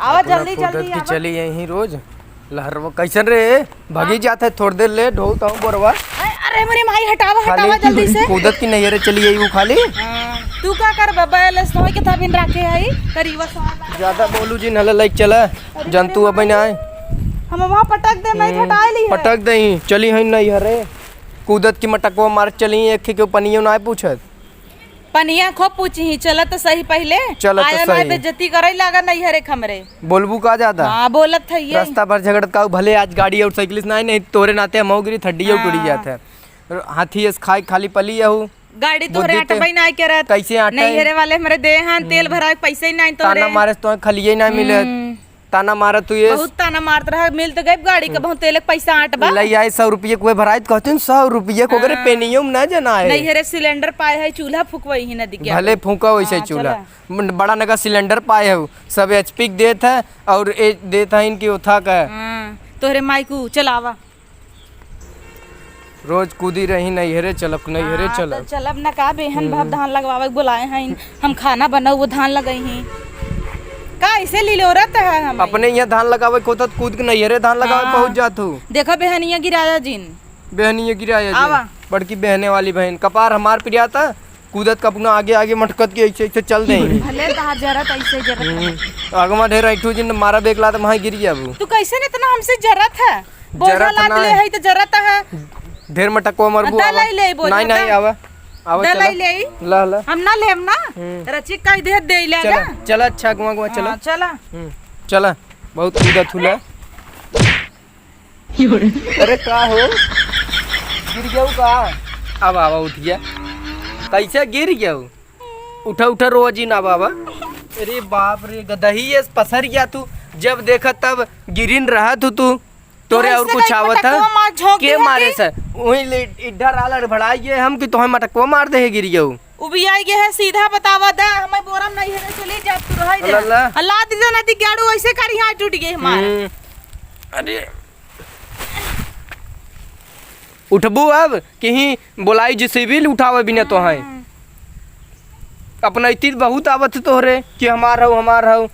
आवा जल्दी जल्दी की चली यहीं रोज लहरवा कैसन रे भगी जाते है थोड़ी देर ले ढोता हूँ बोरवा। अरे मेरी माई हटावा जल्दी से। कूदत की नहीं रे चली यही वो खाली। तू क्या कर बाबा ले सोई के था बिन रखे है करीबा ज्यादा बोलू जी नले लाइक चला जंतु अब ना आए हम वहां पटक दे नहीं हटा ली है पटक दई चली है नहीं हरे कूदत की मटकवा मार चली एक के पनियो ना पूछत पनिया खूब पूछी ही चला तो सही पहले चला तो सही बेइज्जती करई लागा नहीं हरे खमरे बोलबू का ज्यादा। हां बोलत है ये रास्ता भर झगड़त का भले आज गाड़ी और साइकिल ना नहीं तोरे नाते हम गिरी थड्डी और टूटी जाते है हाथी इस खाई खाली पली है गाड़ी तोरे अटबई ना के रहत कैसे आटे नहीं हेरे वाले हमरे दे हां तेल भरा पैसे ही नहीं तोरे ताना मारे तो खलिए ना मिले ताना मारा तू ये बहुत ताना मारत रहा मिल तो गई गाड़ी का बहुत तेल पैसा आटबा ले आई 100 रुपये कोई भराई कहते 100 रुपये को करे पेनियम ना जना है नहीं हेरे सिलेंडर पाए है चूल्हा फुकवई ही नदी के भले फूका वैसे चूल्हा बड़ा नगा सिलेंडर पाए है सब एचपी देत है और देत है इनकी उठा का तोरे माइकू चलावा रोज कूदी रही नहीं हेरे चलप नहीं हेरे चलप चलब ना का बेहन भाव धान लगवावे बुलाए हैं हम खाना बनाओ वो धान लगई हैं का ऐसे लीलोरत है हम अपने यहाँ धान लगावे को तो कूद के नहीं हेरे धान लगावे पहुंच जातू देखो बहनिया गिराया जिन बहनिया गिराया जिन बड़की बहने वाली बहन कपार हमार पिरिया था कूदत का अपना आगे आगे मटकत के ऐसे ऐसे चल देंगे भले दार जरत ऐसे जरत आगमा ढेर ऐठू जिन मारा बेकला तो वहां गिर गया वो तू कैसे ने इतना हमसे जरत है बोझा लाद ले है तो जरत है ढेर मटकवा मरबू नहीं नहीं आवा आवा चला ला ला हम ना लेम ना रची कह दे दे ले चला चला अच्छा गुआ गुआ चला चला चला बहुत कूदत हुला अरे का हो गिर गया का अब आवा उठ गया कैसे गिर गया उठा उठा रोज ना बाबा अरे बाप रे गदही ये पसर गया तू जब देखा तब गिरिन रहा तू तोरे और कुछ आवत है के मारे से वही इधर आलर भड़ाइए हम कि तोहे मटकवा मार दे गिर गयो उबियाई गे है सीधा बतावा दे हमें बोरम नहीं है चली जा तू रह दे अल्लाह दी ना दी गाड़ू ऐसे करी हाथ टूट गए हमारे अरे उठबू अब कहीं बोलाई जिसे भी उठावे बिना तो है अपना इतनी बहुत आवत तोहरे कि हमार हो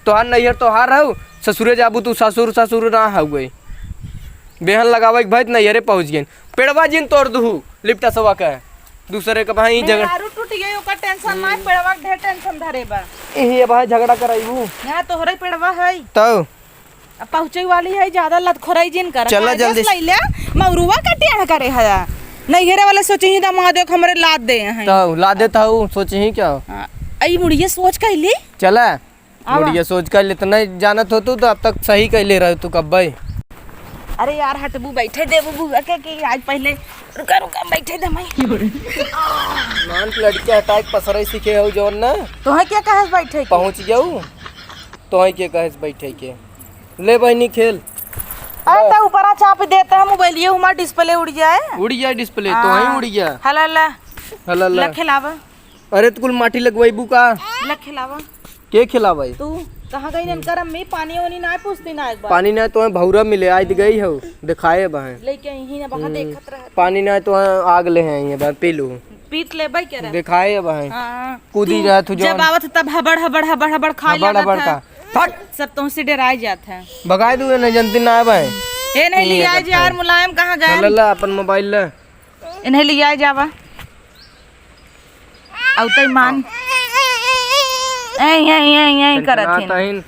तोहार नैहर तोहार हो ससुरे जाबू तू ससुर ससुर ना हो गई बेहन लगावे के भाई नैहरे पहुंच गए पेड़वा जिन तोड़ दू लिपटा सवा का दूसरे का भाई झगड़ा टूट गई ओकर टेंशन ना पेड़वा ढेर टेंशन धरे बा एही भाई झगड़ा कराइबू यहां तोहरे पेड़वा है तो अब पहुंचे वाली है ज्यादा लत खोराई जिन कर चला जल्दी ले ले मौरुवा कटिया करे है नैहरे वाले सोचे ही दामाद देख हमरे लाद दे हैं तो ला देता हूं सोचे ही क्या आई मुड़िए सोच कैली चला मुड़िए सोच कर लेत नहीं जानत हो तू तो अब तक सही कैले रह तू कब भाई अरे यार हटबू बैठे दे बुआ के आज पहले रुका बैठे दे मैं मान लड़के हटाए पसरे सीखे हो जोन ना तो है क्या कहे बैठे पहुंच गयो तो है के कहे बैठे के ले बहनी खेल अरे तो ऊपर चाप देता है मोबाइल ये हमारा डिस्प्ले उड़ गया डिस्प्ले तो ही उड़ गया हला खिलावा अरे तू कुल माटी लगवाईबू का खिलावा के खिलावाई तू कहां गई नन करम में पानी वानी ना पूछती ना एक बार पानी ना तो भौरा मिले आज गई हो दिखाए बहे लेके यही ना बहा देखत रह पानी ना तो आग ले हैं ये बार पी लू पीत ले भाई के दिखाए बहे हां कूदी रहा तू जब आवत तब हबड़ खाए हबड़ का फट सब तुमसे डराए जात है भगाए दू नहीं जनती ना आवे ए नहीं लिया यार मुलायम कहां गए ला अपन मोबाइल ले इन्हें लिया जावा औतई मान ऐ करथिन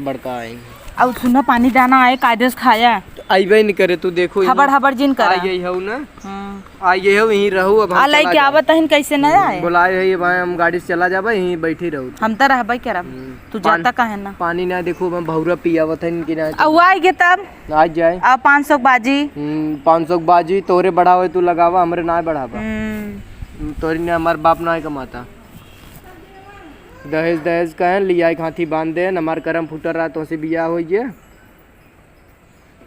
बड़का आई अब सुना पानी दाना आए कायदे से खाया आइबे नहीं करे तू देखो हबड़ जिन कर आई हो ना आई हो यहीं रहू अब आ लई के आवत हन कैसे न आए बुलाए है भाई हम गाड़ी से चला जाबे यहीं बैठी रहू हम त रहबे करब तू जाता काहे ना पानी ना देखो मैं भौरा पियावत हन कि ना अब आई गे तब आज जाए अब 500 बाजी 500 बाजी तोरे बढ़ावे तू लगावा हमरे ना बढ़ावा तोरी ने हमार बाप ना कमाता दहेज कहें लिया हाथी बांध दे हमार करम फुटर रहा तो से बिया हो गया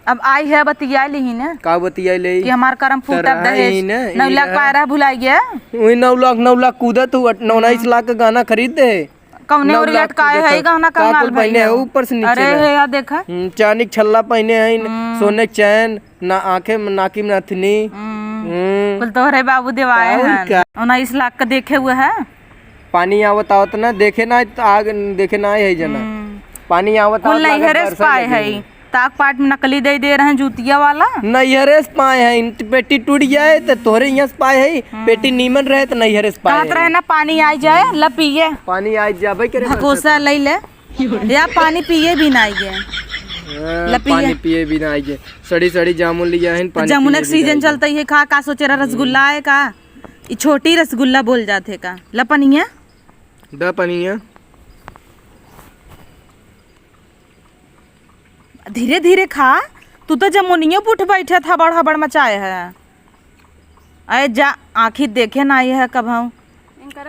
अब आई है बतिया ली ना का बतिया ले कि हमार करम फुटर दहेज 9 लाख पायरा भुलाई गया वही 9 लाख कूदत तू 19 लाख का गाना खरीद दे कौने और लटकाए है गाना कंगाल पहने है ऊपर से नीचे अरे है यार देखा चांदी के छल्ला पहने है सोने चैन ना आंखें नाकी में नथनी कुल तोहरे बाबू देवाए हैं 19 लाख का देखे हुए है पानी आवत आवत ना देखे ना आग देखे ना है जना पानी आवत कुल नैहरे से पाए है ताक पाट में नकली दे रहे हैं जूतिया वाला नैहरे से पाए है पेटी टूट जाए तो तोहरे यहाँ से पाए है पेटी नीमन रहे तो नैहरे से पाए कहत रहे ना पानी आ जाए ला पिए पानी आ जाबे करे भगोसा ले ले या पानी पिए भी ना आइए पानी पिए भी ना आइए सड़ी सड़ी जामुन लिया है पानी जामुन का सीजन चलता है का सोचे रहा रसगुल्ला है का ई छोटी रसगुल्ला बोल जाते का लपनिया द पनिया धीरे धीरे खा तू तो जमुनिया पुठ बैठे था बड़ हबड़ मचाए है अरे जा आँखी देखे ना आई है कभू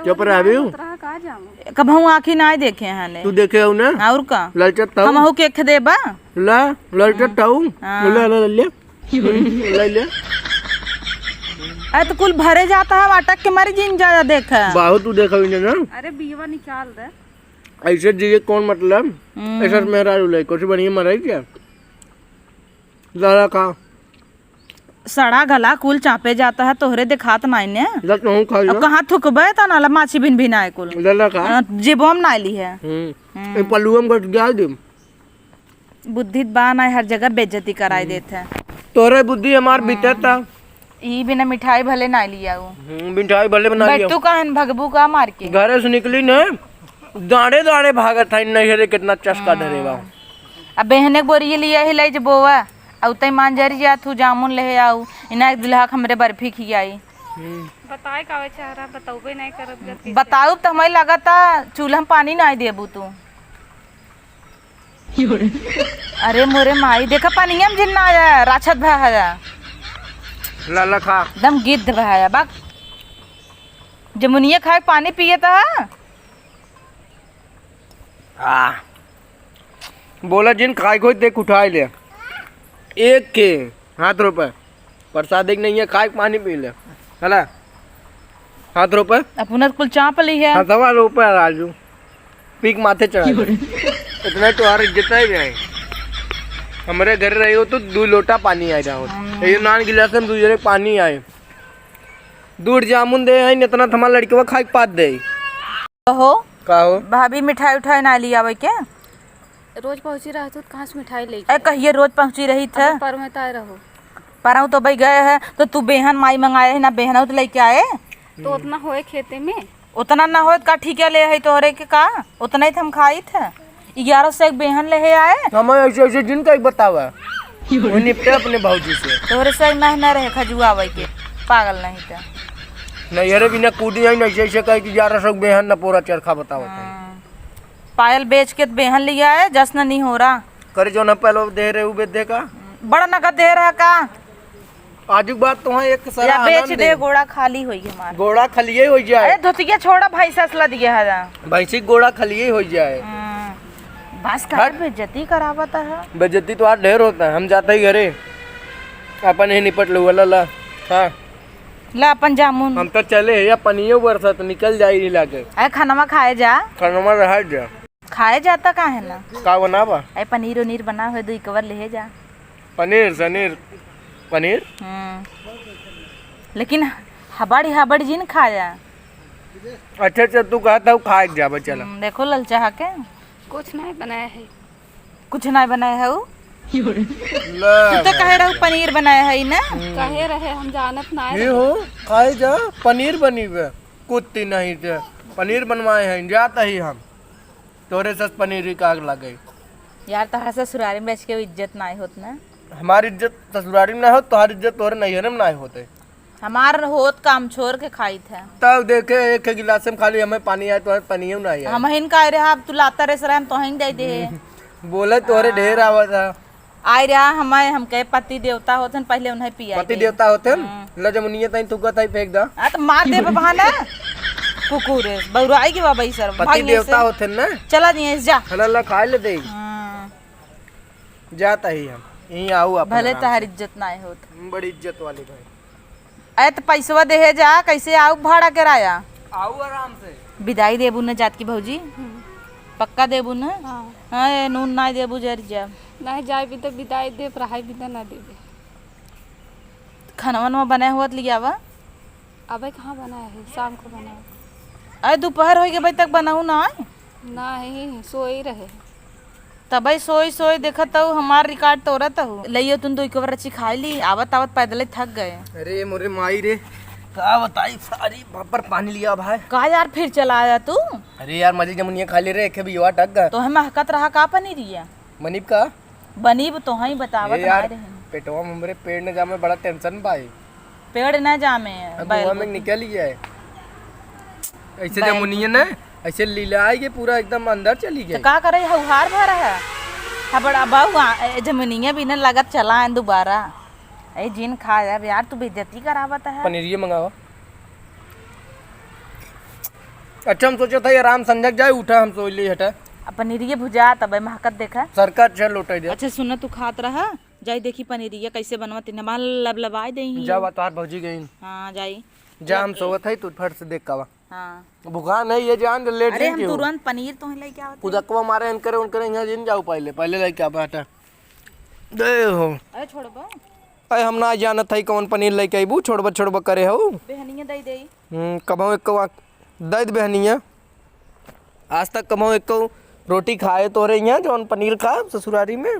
चुप रह कभू आँखी ना देखे हैं ने तू देखे हो ना और का ललचत हम हो के देबा ला ललचत हूं ले ले ले ले अरे तो कुल भरे जाता है अटक के मारी जिन ज्यादा देख बाहु तू देखा ही ना अरे बीवा निकाल दे ऐसे जिए कौन मतलब ऐसा मेरा रुले कुछ बढ़िया मरे क्या लाला का सड़ा गला कुल चापे जाता है तोहरे दिखात नहीं ने लत नहीं खाई अब कहाँ थुकबे ता नाला माछी बिन भी नाय कुल लाला का जेबोम नाली है ए पलुम गट गया दे बुद्धि बा ना हर जगह बेइज्जती कराई देते तोरे बुद्धि हमार बीते था ई बिना मिठाई भले ना लिया वो मिठाई भले बना लिया बैठू कहन भगबू का मार के घर से निकली न दाड़े दाड़े भागत था नहरे कितना चस्का डरेगा अब बहने बोरी लिया ही लाई बोवा औ तई मांजरी जा तू जामुन ले आऊ इना दुल्हा हमरे बर्फी खियाई बताए का बेचारा बताऊबे नहीं करब बताऊ तो हमें लगता चूल्हा में पानी नहीं देबू तू अरे मोरे माई देखा पानिया में जिन्ना आया राछत भाया लाला खा एकदम गिद्ध भाया बाक जमुनिया खाए पानी पिए था बोला जिन खाए को देख उठाए ले एक के हाथ रुपए प्रसाद एक नहीं है खाए पानी पी ले चला हाथ रुपए अपना कुल चाप ली है सवा रुपए राजू पीक माथे चढ़ा इतना तो हर जितना ही है हमारे घर रही हो तो 2 लोटा पानी आ जाओ ये नान गिलास में दूसरे पानी आए दूध जामुन दे है इतना थमा लड़के खाए पात दे हो का हो भाभी मिठाई उठाई ना लिया आवे के रोज पहुंची रहा तो कहाँ से मिठाई लेके ए कहिए रोज पहुंची रही थे पर में ताए रहो पर तो भाई गए है तो तू बेहन माई मंगाए है ना बेहन तो लेके आए तो उतना होए खेते में उतना ना हो का ठीक है ले है तोहरे के का उतना ही हम खाई थे 1100 एक बेहन ले आए हम ऐसे ऐसे जिनका ही बतावा वो निपटे अपने भाऊजी से तोहरे से महना रहे खजुआ आवे के पागल नहीं था नहीं अरे बिना कूदी आई नहीं ऐसे कह कि 1100 बेहन न पूरा चरखा बतावा पायल बेच के बेहन लिया है जश्न नहीं हो रहा करे जो न पहले दे रहे हो दे का बड़ा नगद दे रहा का आज बात तो है एक सारा बेच दे गोड़ा खाली होई हमारा गोड़ा खलिए हो जाए अरे धोतिया छोड़ा भाई ससला दिया है भैंसी गोड़ा खलिए हो जाए बस का बेइज्जती करावता है बेइज्जती तो आज ढेर होता है हम जाते ही घरे अपन ही निपट लो ला हाँ ला अपन जामुन हम तो चले या पनियो बरसा तो निकल जाए लाके अरे खाना खाए जा खाना रहा जा खाए जाता का है ना का बनावा अरे पनीर उनीर बना हुए 2 कवर ले जा पनीर सनीर पनीर लेकिन हबड़ी जिन खाया अच्छा अच्छा तू कहता हूँ खाए जा चला देखो ललचा के कुछ नहीं बनाया है कुछ नहीं बनाया है तू तो कहे रहो पनीर बनाया है ना कहे रहे हम जानत ना ये हो खाए जा पनीर बनी हुए कुत्ती नहीं थे पनीर बनवाए हैं जाता ही हम तोरे सस पनीर का आग लगे यार तोहरा ससुरारी में बैठ के इज्जत ना होत ना हमारी इज्जत ससुरारी में ना हो तुम्हारी इज्जत तोरे नैहरे में ना होते हमार होत काम छोड़ के खाई थे तब देखे एक गिलास में खाली हमें पानी आए तो पनियो ना आए हम हिन का रहा तू लाता रे सर हम तो हिन दे दे बोले तोरे ढेर आवा था आए रहा हमें हम कहे पति देवता होते पहले उन्हें पिया पति देवता होते ल जमुनिया तई तुका तई फेंक दा तो मार दे बहाना कुकुरे बौराई की बाबा सर पति देवता होते ना चला दिए जा हला खा ले दे जाता ही हम यहीं आऊ अपन भले तहार इज्जत ना होत बड़ी इज्जत वाली भाई अरे तो पैसवा दे जा कैसे आऊ भाड़ा किराया आऊ आराम से विदाई देबू न जात की भौजी पक्का देबू न हाँ नून ना देबू जर जा नहीं जाए भी तो विदाई दे पढ़ाई भी तो ना देवे खाना वाना बनाया हुआ लिया वा अबे कहाँ बनाया है शाम को बनाया अरे दोपहर हो गए भाई तक बनाऊ ना आए नहीं सोई रहे। तब सोई सोई देखत हूँ हमार रिकॉर्ड तोड़त हूँ लइयो तुम तो एक बार अच्छी खाई ली आवत आवत पैदल ही थक गए। अरे मोरे माई रे का बताई सारी पर पानी लिया भाई। कहा यार फिर चला आया तू अरे यार मजे जमुनिया खा ले रे भी युवा टक गए तो है महकत रहा का पनीरिया मनीब का बनी तो ही बतावत यार रहे पेटवा में हमरे पेड़ ने जामे बड़ा टेंशन भाई। पेड़ न जामे बुआ में निकल ही है ऐसे जमुनिया ने ऐसे लीला के पूरा एकदम अंदर चली तो गई। का करे हउहार भर है बड़ा बाऊ जमुनिया भी न लगत चला है दोबारा ए जिन खा जाब यार तू बेइज्जती करावत है। पनीर ये मंगावा। अच्छा हम सोचा था आराम संजक जाए उठा हम सोच ली हटा पनीरिया भुजा तब महकत देखा सरकार चल लौटा दे। अच्छा सुन तू खात रहा जाई देखी पनीरिया कैसे बनवत नमाल लबलबाई दे जा बता भौजी गई। हाँ जाई जा हम सोवत है तू फट से देख कावा हाँ भूखा नहीं ये जान लेट अरे हम तुरंत पनीर तो लेके आवत उदकवा मारे इनकरे उनकरे यहाँ जिन जाओ पहले लेके आ हटा दे हो। अरे छोड़बा अरे हम ना जानत है कौन पनीर लेके आईबू छोड़बा करे हो बेहनिया दई देई कमाओ एक दर्द बहनिया आज तक कमाओ एक रोटी खाए तो रही हैं जौन पनीर खा ससुरारी में।